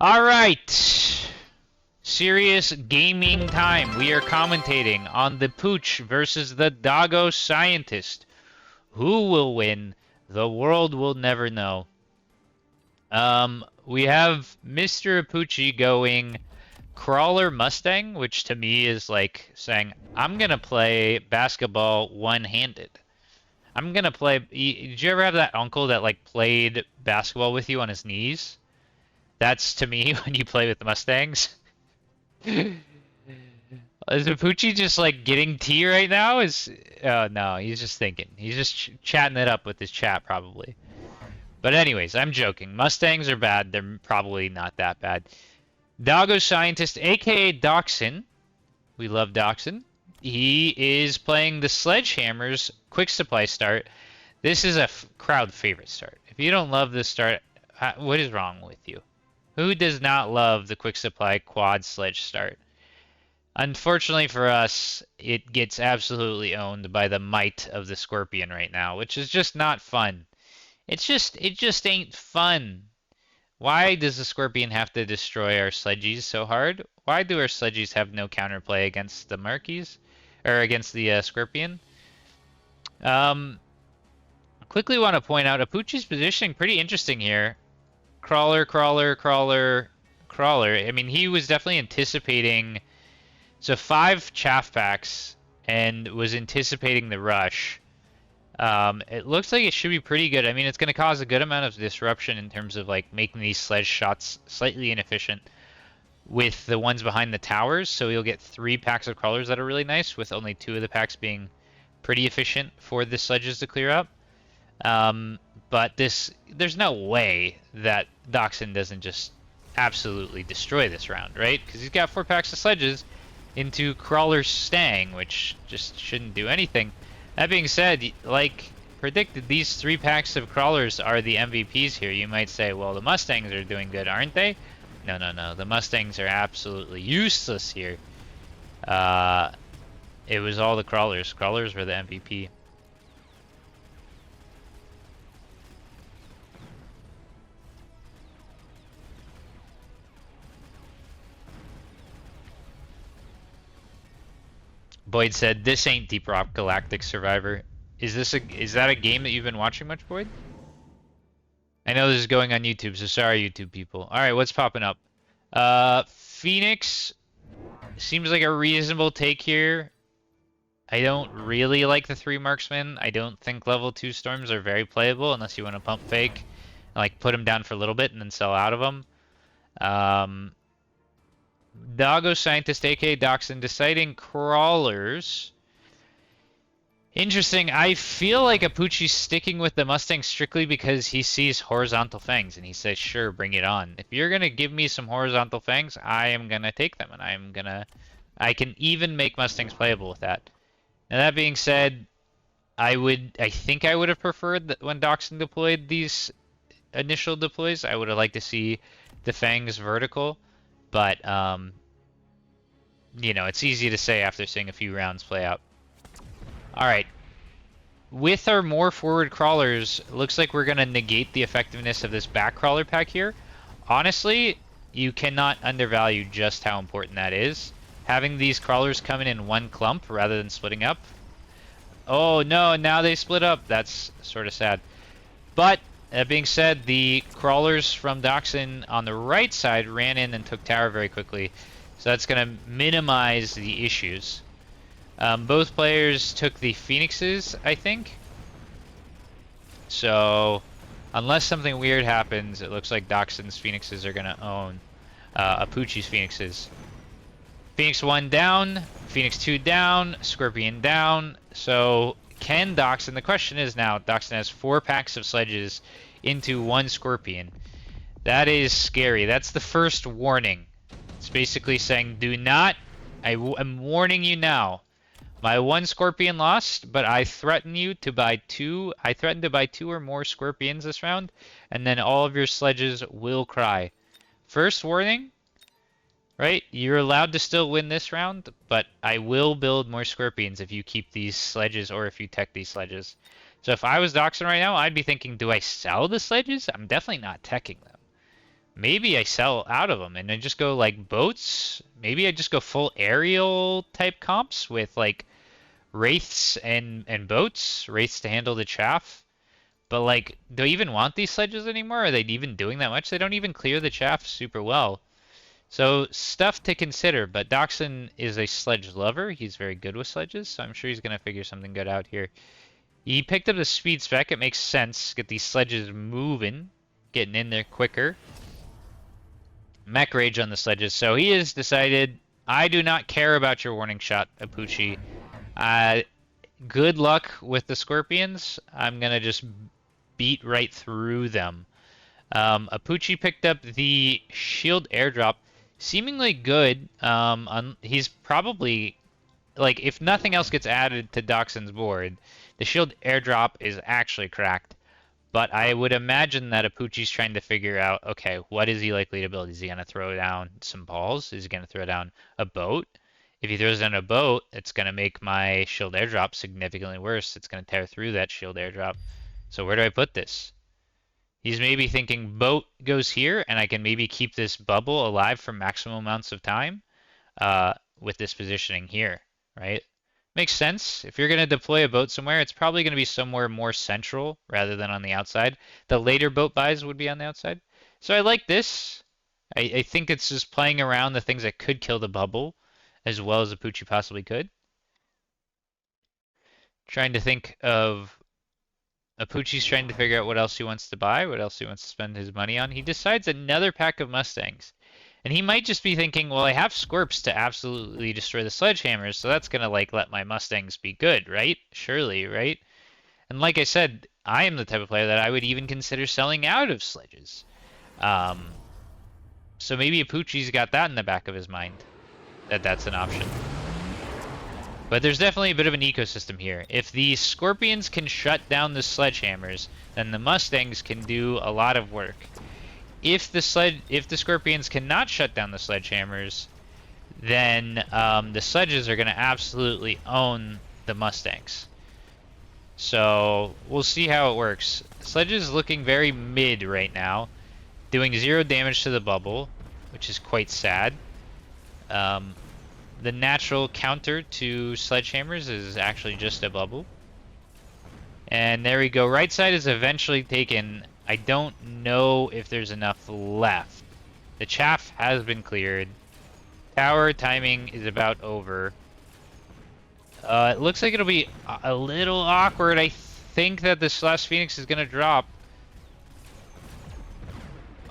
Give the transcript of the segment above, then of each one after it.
All right. Serious gaming time. We are commentating on the Pooch versus the Doggo Scientist. Who will win? The world will never know. We have Mr. Apucci going Crawler Mustang, which to me is like saying, I'm gonna play basketball one-handed. I'm gonna play. Did you ever have that uncle that like played basketball with you on his knees? That's to me when you play with the Mustangs. Is Apucci just like getting tea right now? No, he's just thinking. He's just chatting it up with his chat probably. But anyways, I'm joking. Mustangs are bad. They're probably not that bad. Doggo Scientist, aka Dachshund. We love Dachshund. He is playing the Sledgehammer's quick supply start. This is a crowd favorite start. If you don't love this start, what is wrong with you? Who does not love the quick supply quad sledge start? Unfortunately for us, it gets absolutely owned by the might of the Scorpion right now, which is just not fun. It just ain't fun. Why does the Scorpion have to destroy our Sledgies so hard? Why do our Sledgies have no counterplay against the Markies? Or against the Scorpion? Quickly want to point out, Apucci's positioning pretty interesting here. Crawler, crawler, crawler, crawler. I mean, he was definitely anticipating... So 5 chaff packs and was anticipating the rush. It looks like it should be pretty good. I mean, it's going to cause a good amount of disruption in terms of like making these sledge shots slightly inefficient with the ones behind the towers. So you'll get 3 packs of crawlers that are really nice, with only 2 of the packs being pretty efficient for the sledges to clear up. But there's no way that Dachshund doesn't just absolutely destroy this round, right? Because he's got 4 packs of sledges into Crawler Stang, which just shouldn't do anything. That being said, like predicted, these 3 packs of crawlers are the MVPs here. You might say, well, the Mustangs are doing good, aren't they? No, no, no. The Mustangs are absolutely useless here. It was all the crawlers. Crawlers were the MVP. Boyd said, "This ain't Deep Rock Galactic Survivor." Is that a game that you've been watching much, Boyd? I know this is going on YouTube, so sorry, YouTube people. All right, what's popping up? Phoenix seems like a reasonable take here. I don't really like the 3 marksmen. I don't think level 2 storms are very playable unless you want to pump fake and like put them down for a little bit and then sell out of them. Doggo Scientist, aka Dachshund, deciding crawlers. Interesting. I feel like Apucci's sticking with the Mustang strictly because he sees horizontal fangs and he says, sure, bring it on. If you're going to give me some horizontal fangs, I am going to take them, and I can even make Mustangs playable with that. Now that being said, I think I would have preferred that when Dachshund deployed these initial deploys, I would have liked to see the fangs vertical. But, you know, it's easy to say after seeing a few rounds play out. Alright. With our more forward crawlers, looks like we're going to negate the effectiveness of this back crawler pack here. Honestly, you cannot undervalue just how important that is. Having these crawlers coming in one clump rather than splitting up. Oh no, now they split up. That's sort of sad. But that being said, the crawlers from Dachshund on the right side ran in and took tower very quickly. So that's going to minimize the issues. Both players took the Phoenixes, I think. So unless something weird happens, it looks like Dachshund's Phoenixes are going to own Apucci's Phoenixes. Phoenix 1 down, Phoenix 2 down, Scorpion down. So can Dachshund, the question is now, Dachshund has 4 packs of sledges into 1 Scorpion. That is scary. That's the first warning. It's basically saying, do not, I'm warning you now. My 1 Scorpion lost, but I threaten you to buy 2. I threaten to buy 2 or more Scorpions this round, and then all of your sledges will cry. First warning, right? You're allowed to still win this round, but I will build more Scorpions if you keep these sledges or if you tech these sledges. So if I was Dachshund right now, I'd be thinking, do I sell the sledges? I'm definitely not teching them. Maybe I sell out of them and I just go like boats. Maybe I just go full aerial type comps with like wraiths and boats, wraiths to handle the chaff. But like, do I even want these sledges anymore? Are they even doing that much? They don't even clear the chaff super well. So stuff to consider, but Doxson is a sledge lover. He's very good with sledges, so I'm sure he's gonna figure something good out here. He picked up the speed spec. It makes sense. Get these sledges moving, getting in there quicker. Mech rage on the sledges. So he has decided, I do not care about your warning shot, Apuchi. Good luck with the scorpions. I'm gonna just beat right through them. Apuchi picked up the shield airdrop, seemingly good. He's probably, like, if nothing else gets added to Doxson's board, the shield airdrop is actually cracked. But I would imagine that Apuchi's trying to figure out, okay, what is he likely to build? Is he going to throw down some balls? Is he going to throw down a boat? If he throws down a boat, it's going to make my shield airdrop significantly worse. It's going to tear through that shield airdrop. So where do I put this? He's maybe thinking boat goes here, and I can maybe keep this bubble alive for maximum amounts of time with this positioning here, right? Makes sense. If you're going to deploy a boat somewhere, it's probably going to be somewhere more central rather than on the outside. The later boat buys would be on the outside. So I like this. I think it's just playing around the things that could kill the bubble as well as Apuchi possibly could. Trying to think of Apuchi's trying to figure out what else he wants to buy, what else he wants to spend his money on. He decides another pack of Mustangs. And he might just be thinking, well, I have Scorps to absolutely destroy the Sledgehammers, so that's going to, like, let my Mustangs be good, right? Surely, right? And like I said, I am the type of player that I would even consider selling out of sledges. So maybe Apuchi's got that in the back of his mind, that that's an option. But there's definitely a bit of an ecosystem here. If the Scorpions can shut down the Sledgehammers, then the Mustangs can do a lot of work. If the Scorpions cannot shut down the Sledgehammers, then the Sledges are going to absolutely own the Mustangs. So we'll see how it works. Sledges looking very mid right now, doing 0 damage to the bubble, which is quite sad. The natural counter to Sledgehammers is actually just a bubble. And there we go. Right side is eventually taken. I don't know if there's enough left. The chaff has been cleared. Tower timing is about over. It looks like it'll be a little awkward. I think that this last Phoenix is going to drop.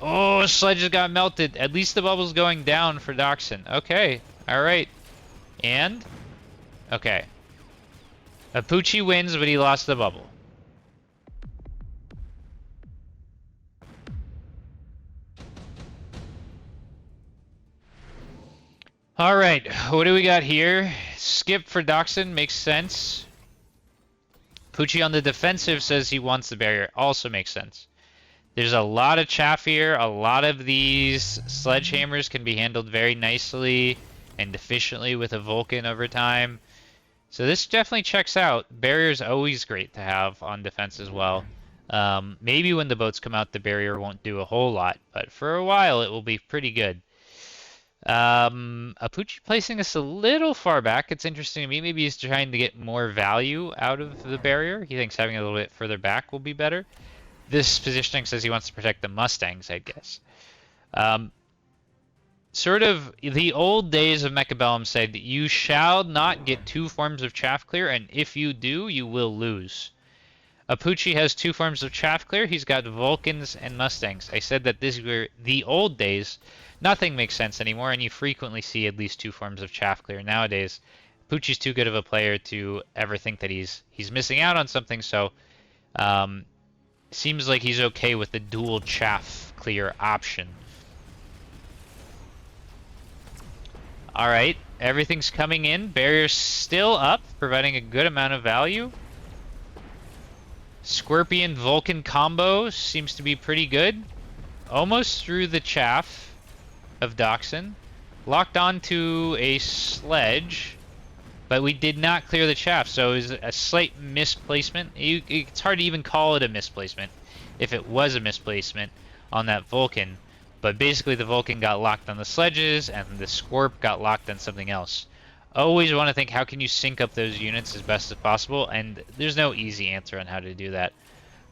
Oh, Sledge just got melted. At least the bubble's going down for Doxson. Okay, alright. And? Okay. Apuchi wins, but he lost the bubble. Alright, what do we got here? Skip for Doxson makes sense. Apuchi on the defensive says he wants the barrier. Also makes sense. There's a lot of chaff here. A lot of these Sledgehammers can be handled very nicely and efficiently with a Vulcan over time. So this definitely checks out. Barrier's always great to have on defense as well. Maybe when the boats come out, the barrier won't do a whole lot, but for a while it will be pretty good. Apuchi placing us a little far back. It's interesting to me. Maybe he's trying to get more value out of the barrier. He thinks having a little bit further back will be better. This positioning says he wants to protect the Mustangs, I guess. Sort of the old days of Mechabellum said, you shall not get 2 forms of chaff clear, and if you do, you will lose. Apuchi has 2 forms of chaff clear. He's got Vulcans and Mustangs. I said that these were the old days. Nothing makes sense anymore, and you frequently see at least 2 forms of chaff clear nowadays. Apuchi's too good of a player to ever think that he's missing out on something, so seems like he's okay with the dual chaff clear option. Alright, everything's coming in. Barrier's still up, providing a good amount of value. Scorpion Vulcan combo seems to be pretty good. Almost through the chaff of Doxson. Locked onto a sledge, but we did not clear the chaff, so it was a slight misplacement. It's hard to even call it a misplacement if it was a misplacement on that Vulcan. But basically the Vulcan got locked on the sledges and the Scorp got locked on something else. Always want to think how can you sync up those units as best as possible, and there's no easy answer on how to do that.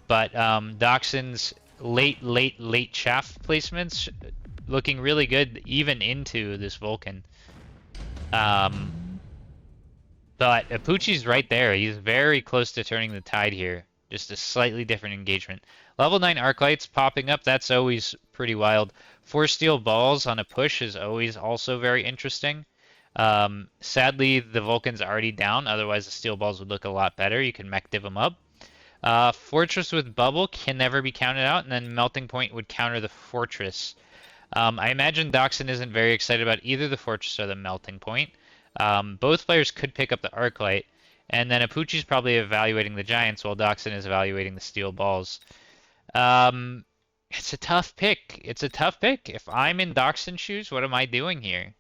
But Doxson's late chaff placements looking really good even into this Vulcan. But Apuchi's right there. He's very close to turning the tide here. Just a slightly different engagement. Level 9 Arclights popping up, that's always pretty wild. 4 steel balls on a push is always also very interesting. Sadly, the Vulcan's already down, otherwise the steel balls would look a lot better. You can mech div them up. Fortress with bubble can never be counted out, and then Melting Point would counter the Fortress. I imagine Doxson isn't very excited about either the Fortress or the Melting Point. Both players could pick up the Arclight, and then Apuchi's probably evaluating the Giants while Doxson is evaluating the steel balls. It's a tough pick. It's a tough pick. If I'm in Doxson's shoes, what am I doing here?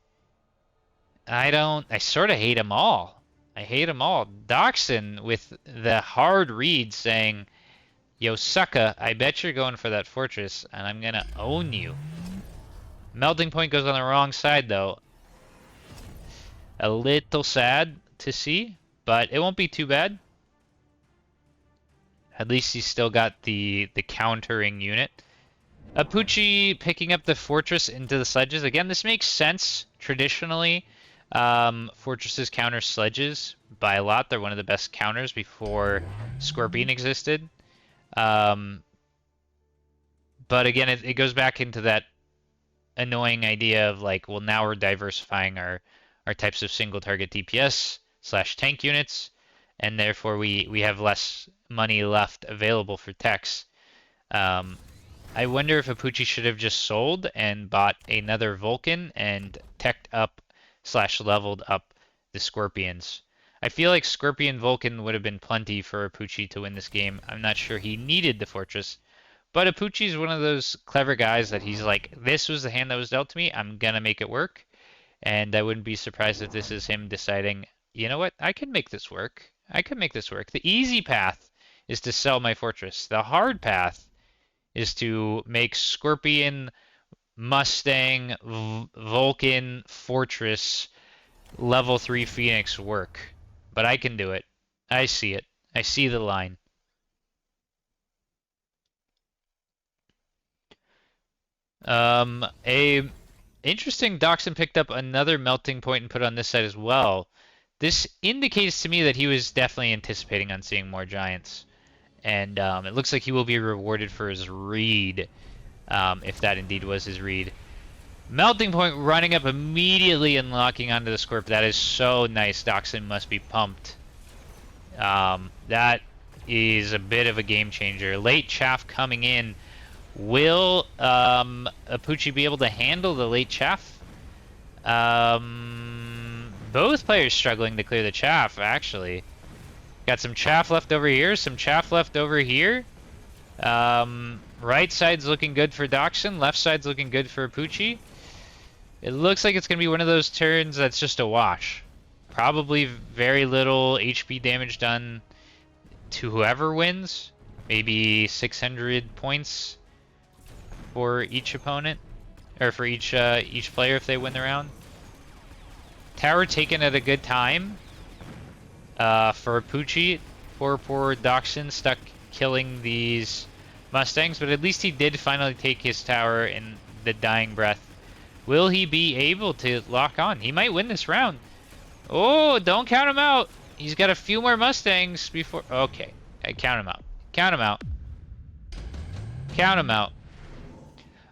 I sort of hate them all. I hate them all. Doxson with the hard read saying, yo, sucka, I bet you're going for that Fortress, and I'm gonna own you. Melting Point goes on the wrong side, though. A little sad to see, but it won't be too bad. At least he's still got the countering unit. Apuchi picking up the Fortress into the sledges. Again, this makes sense. Traditionally, Fortresses counter sledges by a lot. They're one of the best counters before Scorpion existed. But again, it goes back into that annoying idea of like, well, now we're diversifying our types of single target DPS / tank units, and therefore we have less money left available for techs. I wonder if Apuchi should have just sold and bought another Vulcan and teched up / leveled up the Scorpions. I feel like Scorpion Vulcan would have been plenty for Apuchi to win this game. I'm not sure he needed the Fortress, but Apuchi's one of those clever guys that he's like, this was the hand that was dealt to me, I'm gonna make it work. And I wouldn't be surprised if this is him deciding, you know what, I can make this work. I can make this work. The easy path is to sell my Fortress. The hard path is to make Scorpion, Mustang, Vulcan, Fortress, level 3 Phoenix work. But I can do it. I see it. I see the line. Interesting, Doxson picked up another Melting Point and put on this side as well. This indicates to me that he was definitely anticipating on seeing more Giants. And it looks like he will be rewarded for his read, if that indeed was his read. Melting Point running up immediately and locking onto the Scorp. That is so nice. Doxson must be pumped. That is a bit of a game changer. Late chaff coming in. Will Apuchi be able to handle the late chaff? Both players struggling to clear the chaff, actually. Got some chaff left over here, some chaff left over here. Right side's looking good for Doxson, left side's looking good for Apuchi. It looks like it's going to be one of those turns that's just a wash. Probably very little HP damage done to whoever wins. Maybe 600 points for each opponent, or for each player if they win the round. Tower taken at a good time for Apuchi. Poor Doxson stuck killing these Mustangs, but at least he did finally take his tower in the dying breath. Will he be able to lock on? He might win this round. Oh, don't count him out. He's got a few more Mustangs before. Okay, count him out. Count him out. Count him out.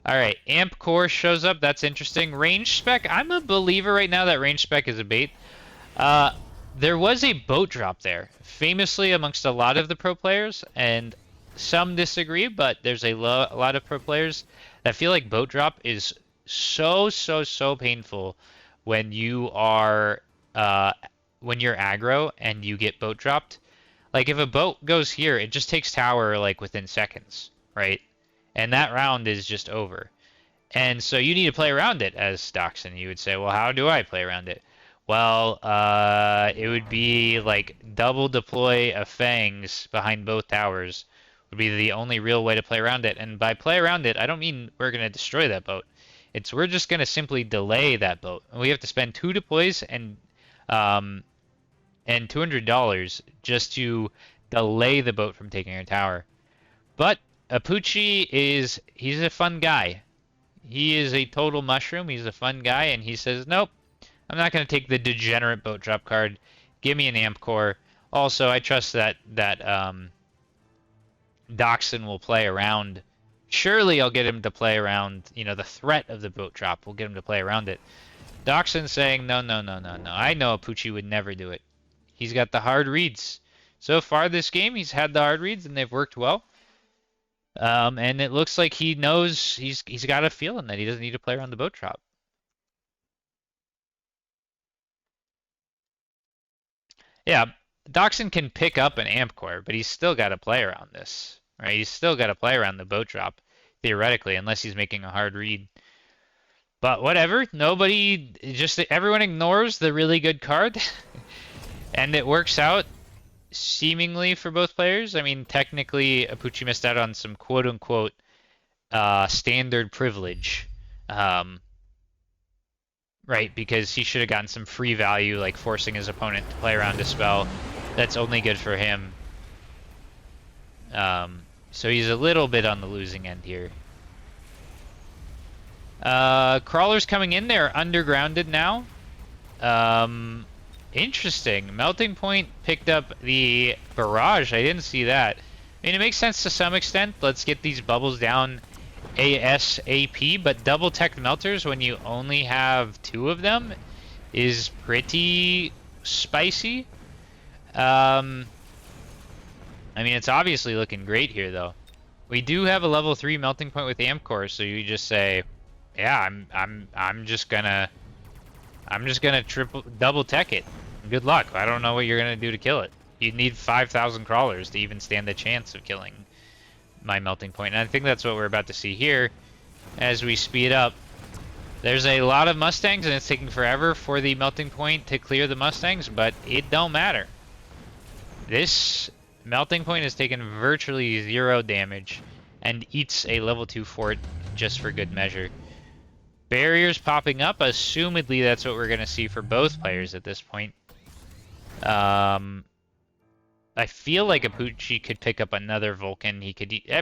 Alright, Amp Core shows up. That's interesting. Range Spec. I'm a believer right now that Range Spec is a bait. There was a boat drop there, famously amongst a lot of the pro players, and some disagree, but there's a lot of pro players that feel like boat drop is so painful when you are when you're aggro and you get boat dropped. Like if a boat goes here, it just takes tower like within seconds, right? And that round is just over. And so you need to play around it as Doxson. You would say, well, how do I play around it? Well, it would be like double deploy a Fangs behind both towers, would be the only real way to play around it. And by play around it, I don't mean we're going to destroy that boat. It's we're just going to simply delay that boat. And we have to spend 2 deploys and $200 just to delay the boat from taking our tower. But Apucci he's a fun guy. He is a total mushroom. He's a fun guy, and he says, nope, I'm not going to take the degenerate boat drop card. Give me an amp core. Also, I trust that Doxson will play around. Surely I'll get him to play around, the threat of the boat drop. We'll get him to play around it. Doxson saying, no, no, no, no, no. I know Apucci would never do it. He's got the hard reads. So far this game, he's had the hard reads, and they've worked well. And it looks like he knows he's got a feeling that he doesn't need to play around the boat drop. Yeah, Doxson can pick up an amp core, but he's still got to play around this, right? He's still got to play around the boat drop, theoretically, unless he's making a hard read. But whatever, everyone ignores the really good card, and it works out seemingly for both players. I mean, technically, Apucci missed out on some quote-unquote standard privilege, right? Because he should have gotten some free value, like forcing his opponent to play around a spell that's only good for him. So he's a little bit on the losing end here. Crawlers coming in, they're undergrounded now. Interesting. Melting Point picked up the barrage. I didn't see that. I mean, it makes sense to some extent. Let's get these bubbles down ASAP, but double tech melters when you only have 2 of them is pretty spicy. I mean, it's obviously looking great here, though. We do have a level 3 melting point with amp core, so you just say, yeah, I'm just gonna double tech it. Good luck. I don't know what you're gonna do to kill it. You'd need 5,000 crawlers to even stand a chance of killing my melting point. And I think that's what we're about to see here as we speed up. There's a lot of Mustangs, and it's taking forever for the melting point to clear the Mustangs, but it don't matter. This melting point has taken virtually 0 damage and eats a level 2 fort just for good measure. Barriers popping up. Assumedly, that's what we're going to see for both players at this point. I feel like Apucci could pick up another Vulcan.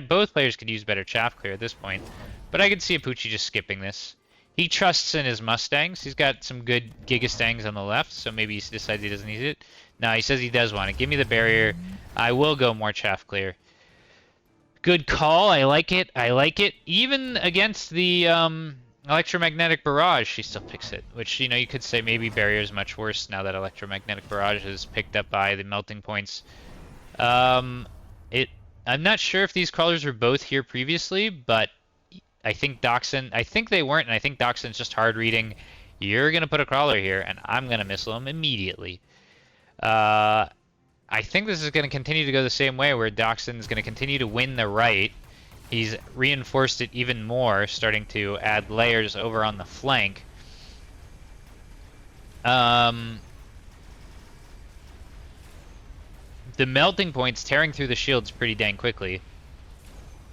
Both players could use better chaff clear at this point, but I could see Apucci just skipping this. He trusts in his Mustangs. He's got some good Gigastangs on the left, so maybe he decides he doesn't need it. No, he says he does want it. Give me the barrier. I will go more chaff clear. Good call. I like it. I like it. Even against the electromagnetic barrage, she still picks it, which, you could say maybe barrier is much worse now that electromagnetic barrage is picked up by the melting points. I'm not sure if these crawlers were both here previously, but I think they weren't, and I think Doxson's just hard reading. You're gonna put a crawler here, and I'm gonna missile him immediately. I think this is gonna continue to go the same way, where Doxson's gonna continue to win the right. He's reinforced it even more, starting to add layers over on the flank. The melting point's tearing through the shields pretty dang quickly.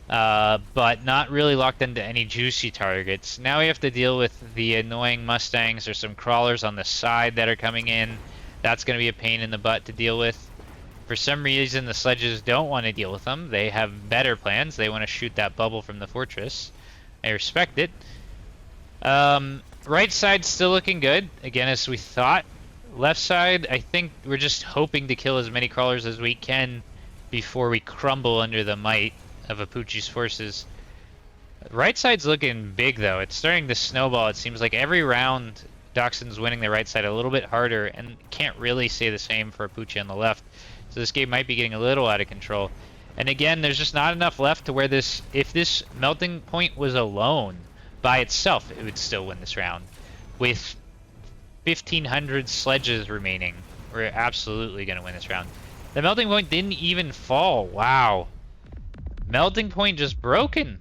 But not really locked into any juicy targets. Now we have to deal with the annoying Mustangs. There's some crawlers on the side that are coming in. That's going to be a pain in the butt to deal with. For some reason, the sledges don't want to deal with them. They have better plans. They want to shoot that bubble from the fortress. I respect it. Right side's still looking good, again, as we thought. Left side, I think we're just hoping to kill as many crawlers as we can before we crumble under the might of Apucci's forces. Right side's looking big, though. It's starting to snowball. It seems like every round, Doxson's winning the right side a little bit harder, and can't really say the same for Apucci on the left. So this game might be getting a little out of control. And again, there's just not enough left to where this, if this melting point was alone by itself, it would still win this round. With 1,500 sledges remaining, we're absolutely going to win this round. The melting point didn't even fall. Wow. Melting point just broken.